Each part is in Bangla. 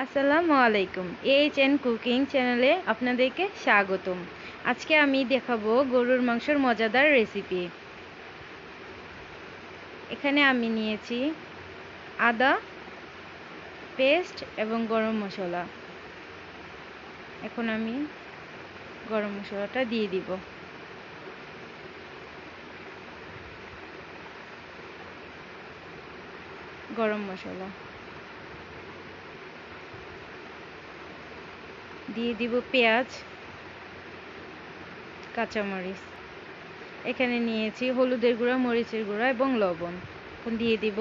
আসসালামু আলাইকুম। এইচ এন্ড কুকিং চ্যানেলে আপনাদেরকে স্বাগতম। আজকে আমি দেখাবো গরুর মাংসের মজাদার রেসিপি। এখানে আমি নিয়েছি আদা পেস্ট এবং গরম মশলা। এখন আমি গরম মশলাটা দিয়ে দিব। গরম মশলা দিয়ে দিব, পেঁয়াজ, কাঁচামরিচ। এখানে নিয়েছি হলুদের গুঁড়া, মরিচের গুঁড়া এবং লবণ। এখন দিয়ে দিব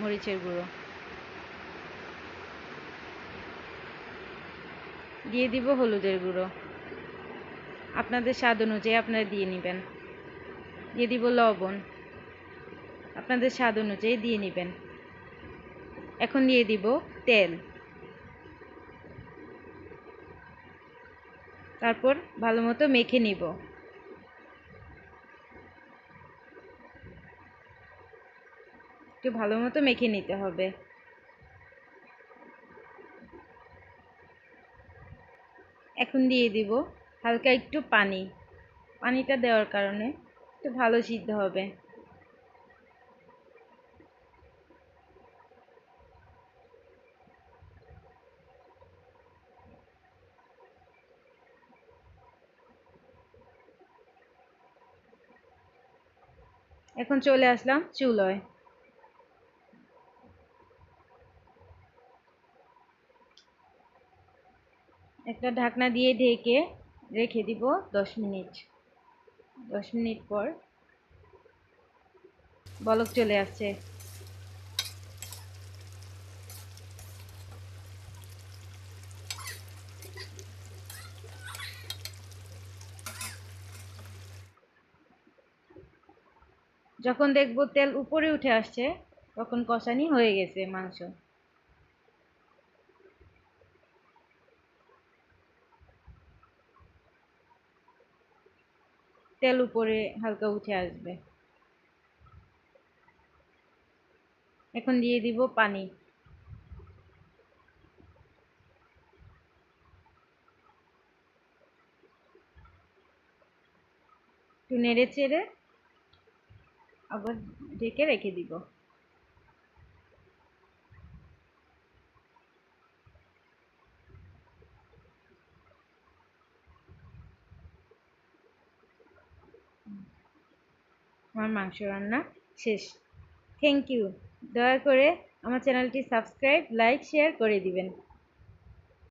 মরিচের গুঁড়ো, দিয়ে দিব হলুদের গুঁড়ো। আপনাদের স্বাদ অনুযায়ী আপনারা দিয়ে নেবেন। দিয়ে দিব লবণ, আপনাদের স্বাদ অনুযায়ী দিয়ে নেবেন। এখন দিয়ে দিব তেল, তারপর ভালো মতো মেখে নিব। একটু ভালো মতো মেখে নিতে হবে। এখন দিয়ে দিব হালকা একটু পানি। পানিটা দেওয়ার কারণে একটু ভালো সিদ্ধ হবে। এখন চলে আসলাম চুলোয়। একটা ঢাকনা দিয়ে ঢেকে রেখে দিব 10 মিনিট। 10 মিনিট পর বলক চলে আসছে। যখন দেখব তেল উপরে উঠে আসছে, তখন কষানি হয়ে গেছে মাংস। তেল উপরে হালকা উঠে আসবে। এখন দিয়ে দিব পানি। একটু নেড়ে চেড়ে আবার ঢেকে রেখে দিব। আমার মাংস রান্না শেষ। Thank you. দয়া করে আমার চ্যানেলটি সাবস্ক্রাইব, লাইক, শেয়ার করে দিবেন।